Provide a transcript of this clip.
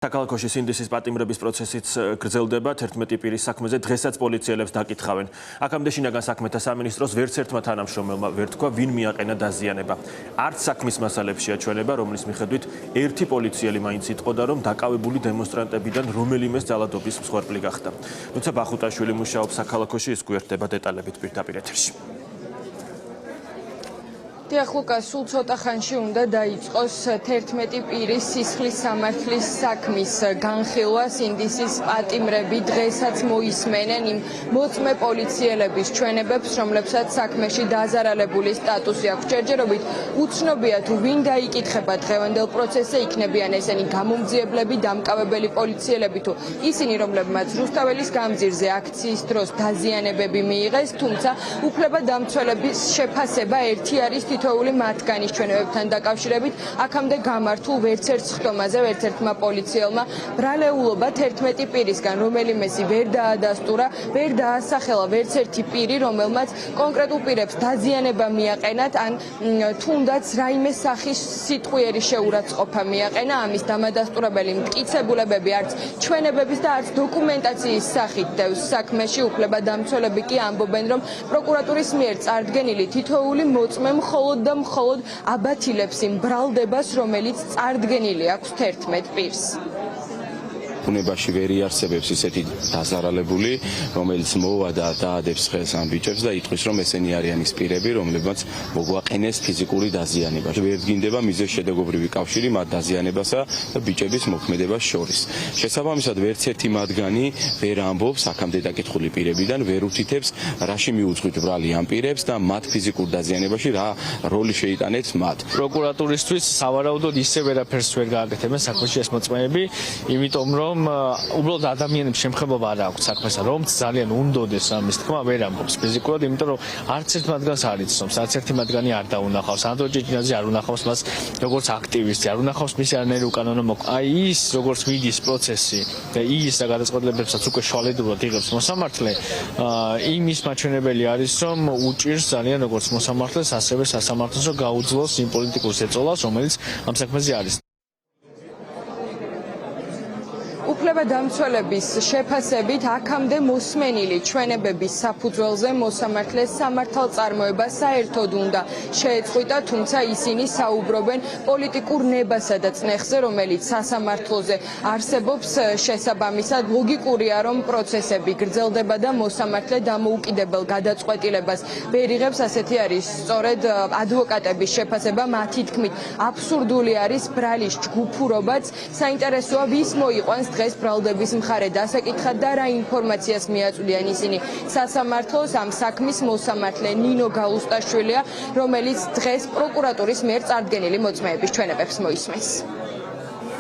Საქალაქოში სინდისის პატიმრების პროცესიც გრძელდება 11 პირის საქმეზე დღესაც პოლიციელებს დაკითხავენ. აქამდე შინაგან საქმეთა სამინისტროს ვერც ერთმა თანამშრომელმა ვერ თქვა ვინ მიაყენა დაზიანება. არც საქმის მასალებში აჩვენება, რომლის მიხედვით ერთი პოლიციელი მაინც იტყოდა, რომ დაკავებული დემონსტრანტებიდან რომელიმეს ძალადობის მსხვერპლი გახდა. თუმცა ბახუტაშვილი მუშაობს საქალაქოში, ის გვერდება დეტალებით პირდაპირ ეთერში. დიახ, ლუკა, სულ ცოტა ხანში უნდა დაიწყოს 11 პირის სისხლის სამართლის საქმის განხილვა. სინდისის პატიმრები დღესაც მოისმენენ იმ მოწმე პოლიციელების ჩვენებებს, რომლებსაც საქმეში დაზარალებული სტატუსი აქვს. ჯერჯერობით უცნობია თუ ვინ დაიკითხება დღევანდელ პროცესზე, იქნებიან ესენი გამომძიებლები, დამკავებელი პოლიციელები თუ ისინი, რომლებმაც რუსთაველის გამზირზე აქციის დროს დაზიანებები მიიღეს, თუმცა უფლებადამცველების შეფასება ერთი არის თითოეული მათგანის ჩვენებებთან დაკავშირებით. აქამდე გამართულ ვერც ერთ სხდომაზე ვერც ერთმა პოლიციელმა ბრალეულობა 11 პირისგან, რომელიმესი ვერ დაადასტურა, ვერ დაასახელა ვერც ერთი პირი, რომელმაც კონკრეტულ პირებს დაზიანება მიაყენათ, ან თუნდაც რაიმე სახის სიტყვიერი შეურაცხყოფა მიაყენა. ამის დამადასტურებელი მტკიცებულებები არც ჩვენებების და არც დოკუმენტაციის სახით დევს საქმეში. უფლებადამცველები კი ამბობენ, რომ პროკურატურის მიერ წარდგენილი თითოეული მოწმე მხოლოდ აბათილებს იმ ბრალდებას, რომელიც წარდგენილი აქვს 11 პირს. ბუნებაში ვერ იარსებებს ისეთი დაზარალებული, რომელიც მოვა და დაადებს ხელს ამ ბიჭებს და იტყვის, რომ ესენი არიან ის პირები, რომლებმაც მოგვაყენეს ფიზიკური დაზიანება. ვერ დგინდება მიზეზშედეგობრივი კავშირი მათ დაზიანებასა და ბიჭების მოქმედებას შორის. შესაბამისად, ვერც ერთი მათგანი ვერ ამბობს აქამდე დაკითხული პირებიდან, ვერ უთითებს, რაში მიუძღვით ბრალი ამ პირებს და მათ ფიზიკურ დაზიანებაში რა როლი შეიტანეთ მათ. პროკურატურისთვის სავარაუდოდ ისე ვერაფერს ვერ გააკეთებენ საქმეში ეს მოწმეები, იმიტომ რომ უბრალოდ ადამიანებს შემხებობა არ აქვს საქმესა, რომ ძალიან უნდოდეს ამის თქმა ვერ ამბობს ფიზიკურად, იმიტომ რომ არც ერთ მათგანს არ იცნობს, არც ერთი მათგანი არ დაუნახავს, ანდრო ჭეჭინაძე არ უნახავს მას როგორც აქტივისტი, არ უნახავს მისი არანაირი უკანონო მოქმედება. აი ის როგორც მიდის პროცესი და ის და გადაწყვეტილებებსაც უკვე შვალედურად იღებს მოსამართლე, იმის მაჩვენებელი არის, რომ უჭირს ძალიან როგორც მოსამართლეს, ასევე სასამართლოს, რომ გაუძლოს იმ პოლიტიკურ ზეწოლას, რომელიც ამ საქმეზე არის. უფლებადამცველების შეფასებით აქამდე მოსმენილი ჩვენებების საფუძველზე მოსამართლეს სამართალწარმოება საერთოდ უნდა შეეწყვიტა, თუმცა ისინი საუბრობენ პოლიტიკურ ნებასა და წნეხზე, რომელიც სასამართლოზე არსებობს. შესაბამისად, ლოგიკურია, რომ პროცესები გრძელდება და მოსამართლე დამოუკიდებელ გადაწყვეტილებას ვერ იღებს. ასეთი არის სწორედ ადვოკატების შეფასება. მათი თქმით, აბსურდული არის ბრალის ჯგუფურობაც. საინტერესოა, ვის მოიყვანს დღეს ბრალდების მხარე დასაკითხად და რა ინფორმაციას მიაწვდიან ისინი სასამართლოს. ამ საქმის მოსამართლე ნინო გაუსტაშვილია, რომელიც დღეს პროკურატურის მიერ წარდგენილი მოწმეების ჩვენებებს მოისმენს.